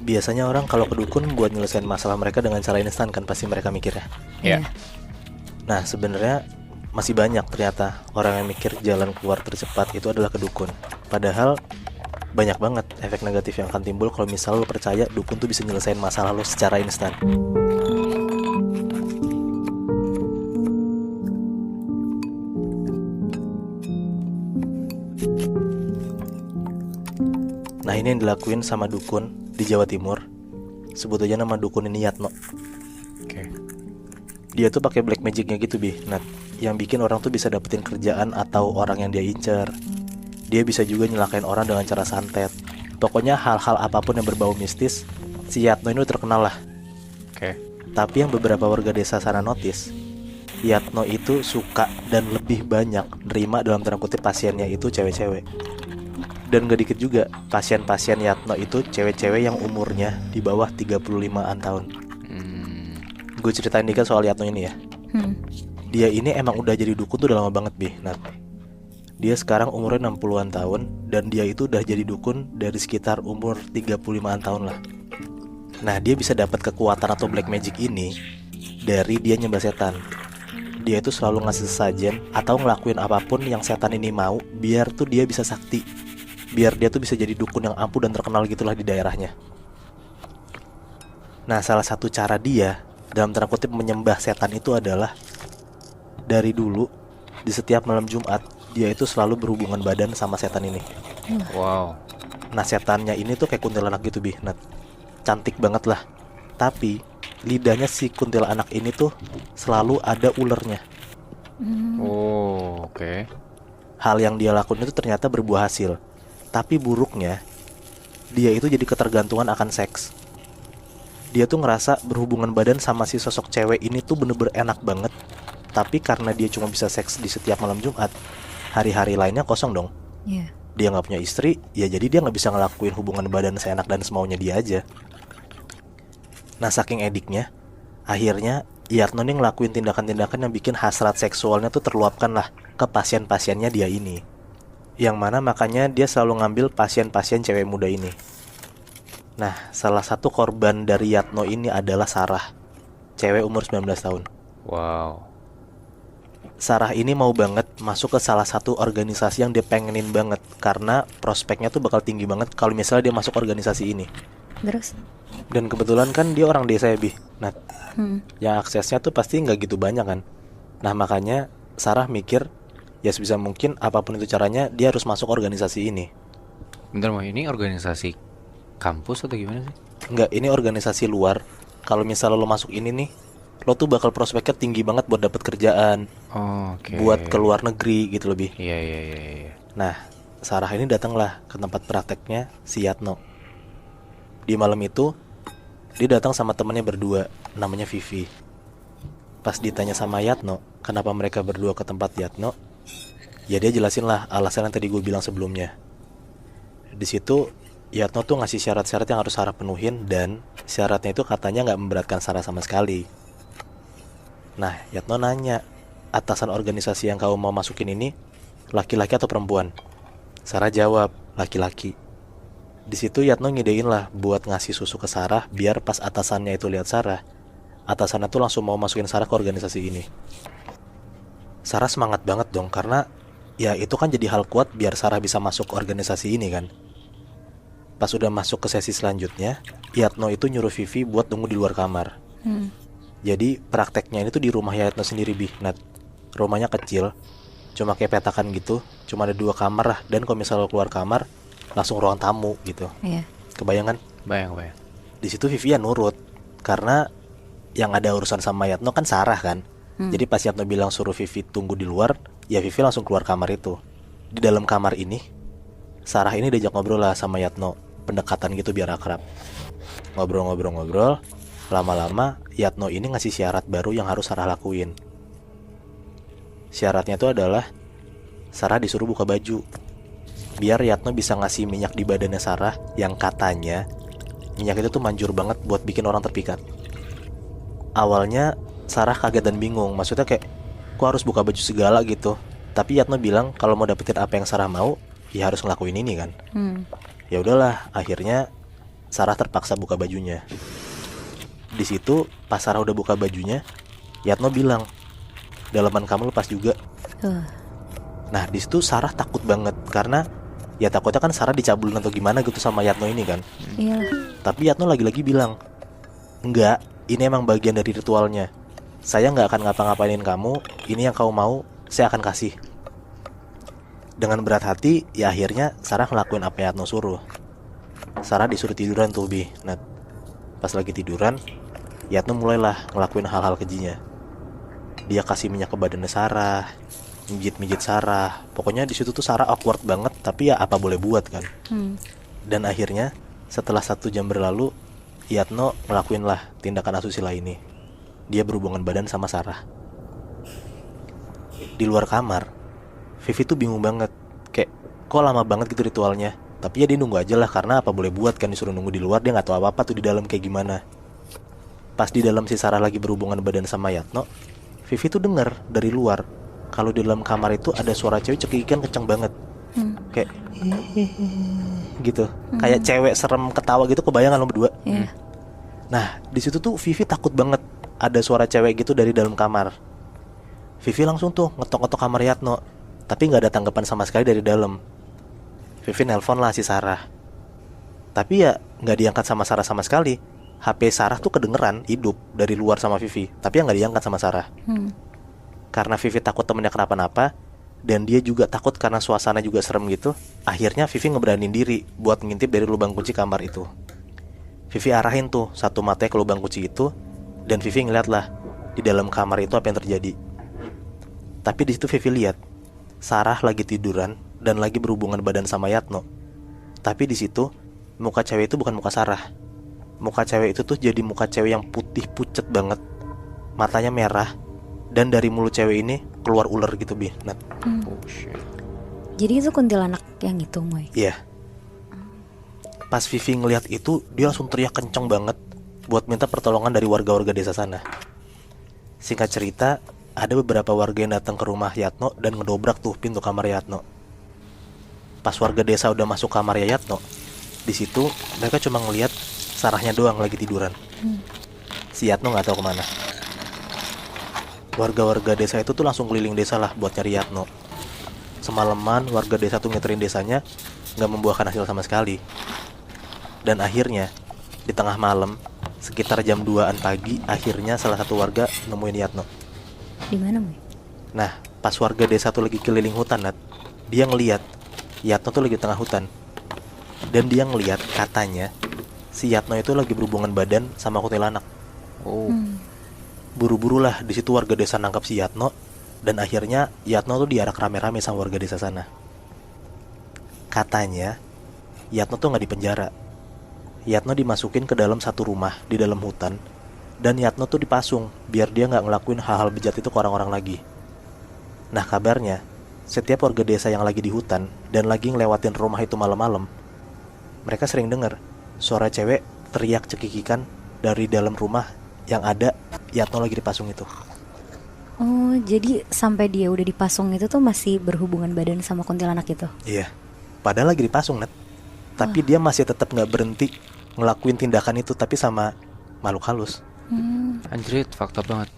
Biasanya orang kalau ke dukun buat nyelesain masalah mereka dengan cara instan kan pasti mereka mikirnya. Iya. Nah sebenarnya masih banyak ternyata orang yang mikir jalan keluar tercepat itu adalah ke dukun. Padahal banyak banget efek negatif yang akan timbul kalau misalnya lo percaya dukun tuh bisa nyelesain masalah lo secara instan. Nah ini yang dilakuin sama dukun di Jawa Timur. Sebut aja nama dukun ini Yatno. Oke. Dia tuh pakai black magicnya gitu Nat, yang bikin orang tuh bisa dapetin kerjaan atau orang yang dia incer. Dia bisa juga nyelakain orang dengan cara santet. Pokoknya hal-hal apapun yang berbau mistis, si Yatno ini terkenal lah. Oke. Tapi yang beberapa warga desa sana notice, Yatno itu suka dan lebih banyak nerima dalam tanda kutip pasiennya itu cewek-cewek. Dan gak dikit juga, pasien-pasien Yatno itu cewek-cewek yang umurnya di bawah 35an tahun. Gue ceritain dikit soal Yatno ini ya. Dia ini emang udah jadi dukun tuh udah lama banget Nat. Dia sekarang umurnya 60an tahun, dan dia itu udah jadi dukun dari sekitar umur 35an tahun lah. Nah dia bisa dapat kekuatan atau black magic ini dari dia nyembah setan. Dia itu selalu ngasih sesajen atau ngelakuin apapun yang setan ini mau, biar tuh dia bisa sakti, biar dia tuh bisa jadi dukun yang ampuh dan terkenal gitulah di daerahnya. Nah salah satu cara dia dalam tanda kutip menyembah setan itu adalah dari dulu di setiap malam Jumat dia itu selalu berhubungan badan sama setan ini. Wow. Nah setannya ini tuh kayak kuntilanak gitu Nat. Cantik banget lah. Tapi lidahnya si kuntilanak ini tuh selalu ada ulernya. Oh, oke. Hal yang dia lakukan itu ternyata berbuah hasil. Tapi buruknya, dia itu jadi ketergantungan akan seks. Dia tuh ngerasa berhubungan badan sama si sosok cewek ini tuh bener-bener enak banget. Tapi karena dia cuma bisa seks di setiap malam Jumat, hari-hari lainnya kosong dong. Iya. Dia gak punya istri, ya jadi dia gak bisa ngelakuin hubungan badan seenak dan semaunya dia aja. Nah saking ediknya, akhirnya Yatno nih ngelakuin tindakan-tindakan yang bikin hasrat seksualnya tuh terluapkan lah ke pasien-pasiennya dia ini. Yang mana makanya dia selalu ngambil pasien-pasien cewek muda ini. Nah salah satu korban dari Yatno ini adalah Sarah, cewek umur 19 tahun. Wow. Sarah ini mau banget masuk ke salah satu organisasi yang dia pengenin banget, karena prospeknya tuh bakal tinggi banget kalau misalnya dia masuk organisasi ini. Terus? Dan kebetulan kan dia orang desa ya Nat. Yang aksesnya tuh pasti nggak gitu banyak kan. Nah makanya Sarah mikir ya sebisa mungkin apapun itu caranya dia harus masuk organisasi ini. Bentar, mau ini organisasi kampus atau gimana sih? Enggak, ini organisasi luar. Kalau misalnya lo masuk ini nih, lo tuh bakal prospeknya tinggi banget buat dapet kerjaan, Oke. buat ke luar negeri gitu lebih. Iya. Nah, Sarah ini datanglah ke tempat prakteknya si Yatno. Di malam itu, dia datang sama temannya berdua, namanya Vivi. Pas ditanya sama Yatno, kenapa mereka berdua ke tempat Yatno, ya dia jelasin lah alasan yang tadi gue bilang sebelumnya. Di situ, Yatno tuh ngasih syarat-syarat yang harus Sarah penuhin, dan syaratnya itu katanya nggak memberatkan Sarah sama sekali. Nah, Yatno nanya, atasan organisasi yang kamu mau masukin ini laki-laki atau perempuan? Sarah jawab, laki-laki. Di situ Yatno ngidein lah buat ngasih susu ke Sarah, biar pas atasannya itu lihat Sarah, atasannya tuh langsung mau masukin Sarah ke organisasi ini. Sarah semangat banget dong, karena ya itu kan jadi hal kuat biar Sarah bisa masuk ke organisasi ini kan. Pas udah masuk ke sesi selanjutnya, Yatno itu nyuruh Vivi buat tunggu di luar kamar. Jadi prakteknya ini tuh di rumah Yatno sendiri Nat. Rumahnya kecil, cuma kayak petakan gitu, cuma ada 2 kamar lah. Dan kalau misalnya lo keluar kamar, langsung ruang tamu gitu. Iya. Kebayang kan? Bayang. Di situ Vivi ya nurut, karena yang ada urusan sama Yatno kan Sarah kan. Jadi pas Yatno bilang suruh Vivi tunggu di luar, ya Vivi langsung keluar kamar itu. Di dalam kamar ini, Sarah ini diajak ngobrol lah sama Yatno, pendekatan gitu biar akrab. Ngobrol, lama-lama Yatno ini ngasih syarat baru yang harus Sarah lakuin. Syaratnya itu adalah Sarah disuruh buka baju, biar Yatno bisa ngasih minyak di badannya Sarah, yang katanya minyak itu tuh manjur banget buat bikin orang terpikat. Awalnya Sarah kaget dan bingung, maksudnya kayak kok harus buka baju segala gitu. Tapi Yatno bilang kalau mau dapetin apa yang Sarah mau, ya harus ngelakuin ini kan. Ya udahlah, akhirnya Sarah terpaksa buka bajunya. Di situ pas Sarah udah buka bajunya, Yatno bilang, dalaman kamu lepas juga. Nah di situ Sarah takut banget karena ya takutnya kan Sarah dicabulin atau gimana gitu sama Yatno ini kan. Iyalah. Tapi Yatno lagi-lagi bilang, enggak, ini emang bagian dari ritualnya. Saya nggak akan ngapa-ngapainin kamu. Ini yang kamu mau, saya akan kasih. Dengan berat hati, ya akhirnya Sarah ngelakuin apa yang Yatno suruh. Sarah disuruh tiduran tuh Bi. Nah, pas lagi tiduran, Yatno mulailah ngelakuin hal-hal kejinya. Dia kasih minyak ke badannya Sarah, mijit-mijit Sarah. Pokoknya di situ tuh Sarah awkward banget, tapi ya apa boleh buat kan. Dan akhirnya setelah 1 jam berlalu, Yatno ngelakuin lah tindakan asusila ini. Dia berhubungan badan sama Sarah. Di luar kamar, Vivi tuh bingung banget. Kayak kok lama banget gitu ritualnya. Tapi ya dia nunggu aja lah, karena apa boleh buat kan, disuruh nunggu di luar. Dia gak tahu apa-apa tuh di dalam kayak gimana. Pas di dalam si Sarah lagi berhubungan badan sama Yatno, Vivi tuh denger dari luar kalau di dalam kamar itu ada suara cewek cekikikan kenceng banget. Kayak gitu. Kayak cewek serem ketawa gitu, kebayang kan lo berdua? Nah, di situ tuh Vivi takut banget ada suara cewek gitu dari dalam kamar. Vivi langsung tuh ngetok-ngetok kamar Yatno, tapi nggak ada tanggapan sama sekali dari dalam. Vivi nelpon lah si Sarah, tapi ya nggak diangkat sama Sarah sama sekali. HP Sarah tuh kedengeran hidup dari luar sama Vivi, tapi yang nggak diangkat sama Sarah. Karena Vivi takut temennya kenapa-napa, dan dia juga takut karena suasana juga serem gitu. Akhirnya Vivi ngeberanin diri buat ngintip dari lubang kunci kamar itu. Vivi arahin tuh satu matanya ke lubang kunci itu, dan Vivi ngeliat lah di dalam kamar itu apa yang terjadi. Tapi di situ Vivi lihat Sarah lagi tiduran dan lagi berhubungan badan sama Yatno. Tapi di situ muka cewek itu bukan muka Sarah. Muka cewek itu tuh jadi muka cewek yang putih pucet banget, matanya merah, dan dari mulut cewek ini keluar ular gitu Bi. Oh shit. Jadi itu kuntilanak yang itu, Moy? Iya. Pas Vivi ngelihat itu, dia langsung teriak kenceng banget buat minta pertolongan dari warga-warga desa sana. Singkat cerita, ada beberapa warga yang datang ke rumah Yatno dan ngedobrak tuh pintu kamar Yatno. Pas warga desa udah masuk kamar Yatno, di situ mereka cuma ngelihat Sarahnya doang lagi tiduran. Si Yatno nggak tahu kemana. Warga-warga desa itu tuh langsung keliling desa lah buat cari Yatno. Semalaman warga desa tuh ngeterin desanya, nggak membuahkan hasil sama sekali. Dan akhirnya di tengah malam, sekitar jam 2-an pagi, akhirnya salah satu warga nemuin Yatno. Di mana, Moy? Nah, pas warga desa tuh lagi keliling hutan, Nat, dia ngeliat Yatno tuh lagi di tengah hutan. Dan dia ngeliat katanya si Yatno itu lagi berhubungan badan sama kuntilanak. Oh. Buru-burulah di situ warga desa nangkap si Yatno, dan akhirnya Yatno tuh diarak rame-rame sama warga desa sana. Katanya Yatno tuh nggak dipenjara. Yatno dimasukin ke dalam satu rumah di dalam hutan, dan Yatno tuh dipasung biar dia nggak ngelakuin hal-hal bejat itu ke orang-orang lagi. Nah kabarnya setiap warga desa yang lagi di hutan dan lagi ngelewatin rumah itu malam-malam, mereka sering dengar suara cewek teriak cekikikan dari dalam rumah yang ada Yatno lagi dipasung itu. Oh, jadi sampai dia udah dipasung itu tuh masih berhubungan badan sama kuntilanak itu? Iya, padahal lagi dipasung, Nat. Tapi dia masih tetap nggak berhenti ngelakuin tindakan itu, tapi sama makhluk halus. Anjrit, fakta banget.